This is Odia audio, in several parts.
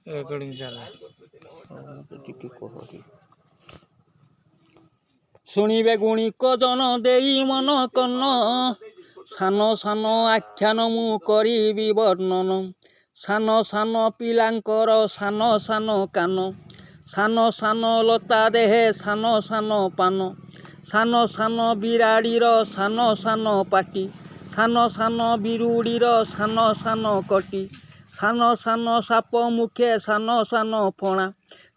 ରେକର୍ଡିଂ ଚାଲେ। ଟିକେ କହ ଶୁଣିବେ ଗୁଣିକ ଜନ ଦେଇ ମନ କନ ସାନ ସାନ ଆଖ୍ୟାନ ମୁଁ କରିବି ବର୍ଣ୍ଣନ ସାନ ସାନ ପିଲାଙ୍କର ସାନ ସାନ କାନ ସାନ ସାନ ଲତା ଦେହେ ସାନ ସାନ ପାନ ସାନ ସାନ ବିରାଡ଼ିର ସାନ ସାନ ପାଟି ସାନ ସାନ ବିରୁଡ଼ିର ସାନ ସାନ କଟି ସାନ ସାନ ସାପ ମୁଖେ ସାନ ସାନ ଫଣା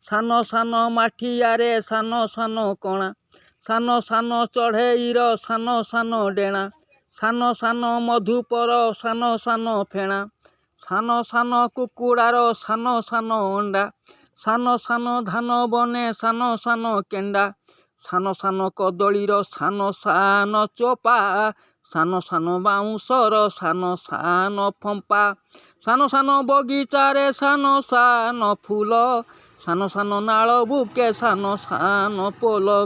ସାନ ସାନ ମାଠିଆରେ ସାନ ସାନ କଣା ସାନ ସାନ ଚଢ଼େଇର ସାନ ସାନ ଡେଣା ସାନ ସାନ ମଧୁପର ସାନ ସାନ ଫେଣା ସାନ ସାନ କୁକୁଡ଼ାର ସାନ ସାନ ଅଣ୍ଡା ସାନ ସାନ ଧାନ ବନେ ସାନ ସାନ କେଣ୍ଡା ସାନ ସାନ କଦଳୀର ସାନ ସାନ ଚୋପା ସାନ ସାନ ବାଉଁଶର ସାନ ସାନ ଫମ୍ପା ସାନ ସାନ ବଗିଚାରେ ସାନ ସାନ ଫୁଲ ସାନ ସାନ ନାଳ ବୁକେ ସାନ ସାନ ପୋଲ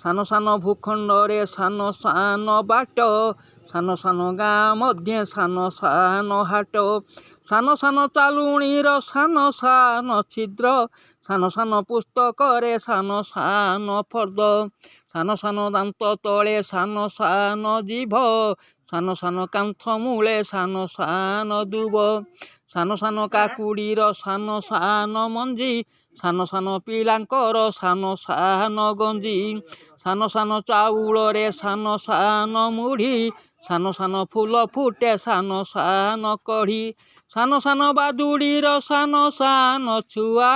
ସାନ ସାନ ଭୂଖଣ୍ଡରେ ସାନ ସାନ ବାଟ ସାନ ସାନ ଗାଁ ମଧ୍ୟ ସାନ ସାନ ହାଟ ସାନ ସାନ ଚାଲୁଣୀର ସାନ ସାନ ଛିଦ୍ର ସାନ ସାନ ପୁସ୍ତକରେ ସାନ ସାନ ଫର୍ଦ୍ଦ ସାନ ସାନ ଦାନ୍ତ ତଳେ ସାନ ସାନ ଜିଭ ସାନ ସାନ କାନ୍ଥ ମୂଳେ ସାନ ସାନ ଦୁବ ସାନ ସାନ କାକୁଡ଼ିର ସାନ ସାନ ମଞ୍ଜି ସାନ ସାନ ପିଲାଙ୍କର ସାନ ସାନ ଗଞ୍ଜି ସାନ ସାନ ଚାଉଳରେ ସାନ ସାନ ମୁଢ଼ି ସାନ ସାନ ଫୁଲ ଫୁଟେ ସାନ ସାନ କଢ଼ି ସାନ ସାନ ବାଦୁଡ଼ିର ସାନ ସାନ ଛୁଆ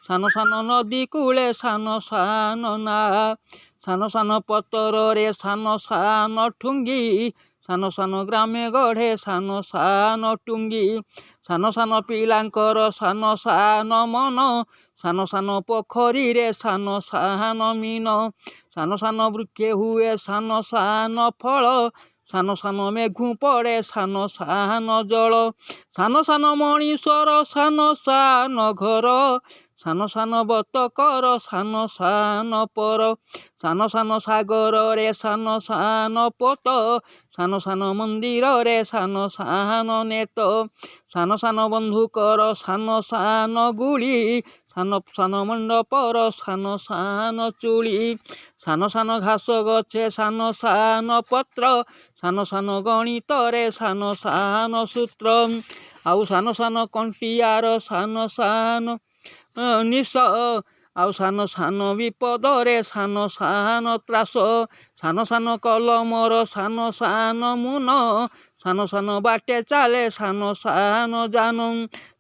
ସାନ ସାନ ନଦୀ କୂଳେ ସାନ ସାନ ନାଆ ସାନ ସାନ ପତରରେ ସାନ ସାନ ଠୁଙ୍ଗି ସାନ ସାନ ଗ୍ରାମେ ଗଢ଼େ ସାନ ସାନ ଟୁଙ୍ଗି ସାନ ସାନ ପିଲାଙ୍କର ସାନ ସାନ ମନ ସାନ ସାନ ପୋଖରୀରେ ସାନ ସାନ ମୀନ ସାନ ସାନ ବୃକ୍ଷେ ହୁଏ ସାନ ସାନ ଫଳ ସାନ ସାନ ମେଘୁ ପଡ଼େ ସାନ ସାନ ଜଳ ସାନ ସାନ ମଣିଷର ସାନ ସାନ ଘର ସାନ ସାନ ବତକର ସାନ ସାନ ପର ସାନ ସାନ ସାଗରରେ ସାନ ସାନ ପୋତ ସାନ ସାନ ମନ୍ଦିରରେ ସାନ ସାନ ନେତ ସାନ ସାନ ବନ୍ଧୁକର ସାନ ସାନ ଗୁଳି ସାନ ସାନ ମଣ୍ଡପର ସାନ ସାନ ଚୁଳି ସାନ ସାନ ଘାସ ଗଛେ ସାନ ସାନ ପତ୍ର ସାନ ସାନ ଗଣିତରେ ସାନ ସାନ ସୂତ୍ର ଆଉ ସାନ ସାନ କଣ୍ଟିଆର ସାନ ସାନ ନିଶ ଆଉ ସାନ ସାନ ବିପଦରେ ସାନ ସାନ ତ୍ରାସ ସାନ ସାନ କଲମର ସାନ ସାନ ମୁନ ସାନ ସାନ ବାଟେ ଚାଲେ ସାନ ସାନ ଜାନ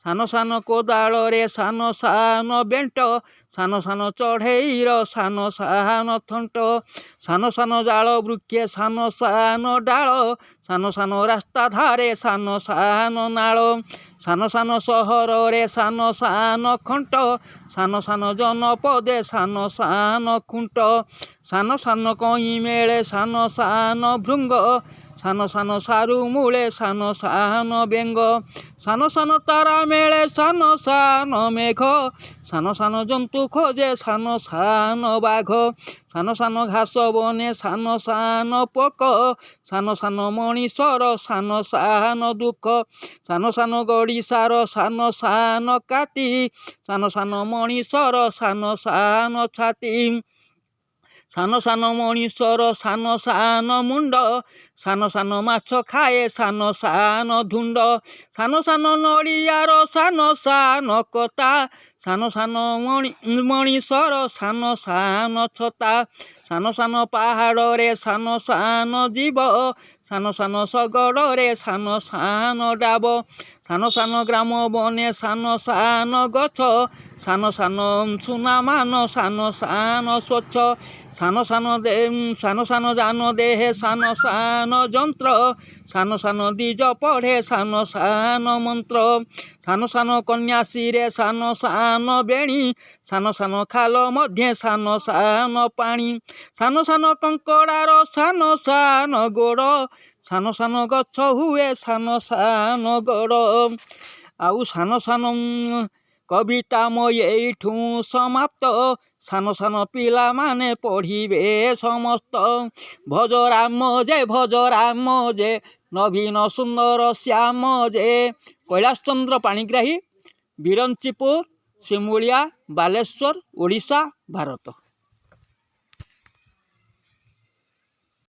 ସାନ ସାନ କୋଦାଳରେ ସାନ ସାନ ବେଣ୍ଟ ସାନ ସାନ ଚଢ଼େଇର ସାନ ସାନ ଥଣ୍ଟ ସାନ ସାନ ଜାଳ ବୃକ୍ଷେ ସାନ ସାନ ଡାଳ ସାନ ସାନ ରାସ୍ତା ଧାରେ ସାନ ସାନ ନାଳ ସାନ ସାନ ସହରରେ ସାନ ସାନ ଖଣ୍ଟ ସାନ ସାନ ଜନପଦେ ସାନ ସାନ ଖୁଣ୍ଟ ସାନ ସାନ କଇଁ ମେଳେ ସାନ ସାନ ଭୃଙ୍ଗ ସାନ ସାନ ସାରୁ ମୂଳେ ସାନ ସାନ ବେଙ୍ଗ ସାନ ସାନ ତାରା ମେଳେ ସାନ ସାନ ମେଘ ସାନ ସାନ ଜନ୍ତୁ ଖୋଜେ ସାନ ସାନ ବାଘ ସାନ ସାନ ଘାସ ବନେ ସାନ ସାନ ପୋକ ସାନ ସାନ ମଣିଷର ସାନ ସାନ ଦୁଃଖ ସାନ ସାନ ଗଡ଼ିଶାର ସାନ ସାନ କାତି ସାନ ସାନ ମଣିଷର ସାନ ସାନ ଛାତି ସାନ ସାନ ମଣିଷର ସାନ ସାନ ମୁଣ୍ଡ ସାନ ସାନ ମାଛ ଖାଏ ସାନ ସାନ ଧୁଣ୍ଡ ସାନ ସାନ ନଡ଼ିଆର ସାନ ସାନ କତା ସାନ ସାନ ମଣିଷର ସାନ ସାନ ଛତା ସାନ ସାନ ପାହାଡ଼ରେ ସାନ ସାନ ଜୀବ ସାନ ସାନ ଶଗଡ଼ରେ ସାନ ସାନ ଡାବ ସାନ ସାନ ଗ୍ରାମ ବନେ ସାନ ସାନ ଗଛ ସାନ ସାନ ସୁନାମାନ ସାନ ସାନ ସ୍ୱଚ୍ଛ ସାନ ସାନ ଯାନ ଦେହେ ସାନ ସାନ ଯନ୍ତ୍ର ସାନ ସାନ ଦ୍ୱିଜ ପଢ଼େ ସାନ ସାନ ମନ୍ତ୍ର ସାନ ସାନ କନ୍ୟାଶ୍ରୀରେ ସାନ ସାନ ବେଣୀ ସାନ ସାନ ଖାଲ ମଧ୍ୟ ସାନ ସାନ ପାଣି ସାନ ସାନ କଙ୍କଡ଼ାର ସାନ ସାନ ଗୋଡ଼ ସାନ ସାନ ଗଛ ହୁଏ ସାନ ସାନ ଗଡ଼ ଆଉ ସାନ ସାନ କବିତା ମୋ ଏଇଠୁ ସମାପ୍ତ ସାନ ସାନ ପିଲାମାନେ ପଢ଼ିବେ ସମସ୍ତ ଭଜ ରାମ ଯେ ନବୀନ ସୁନ୍ଦର ଶ୍ୟାମ ଯେ କୈଳାସ ଚନ୍ଦ୍ର ପାଣିଗ୍ରାହୀ ବିରଞ୍ଚିପୁର ଶିମୁଳିଆ ବାଲେଶ୍ୱର ଓଡ଼ିଶା ଭାରତ।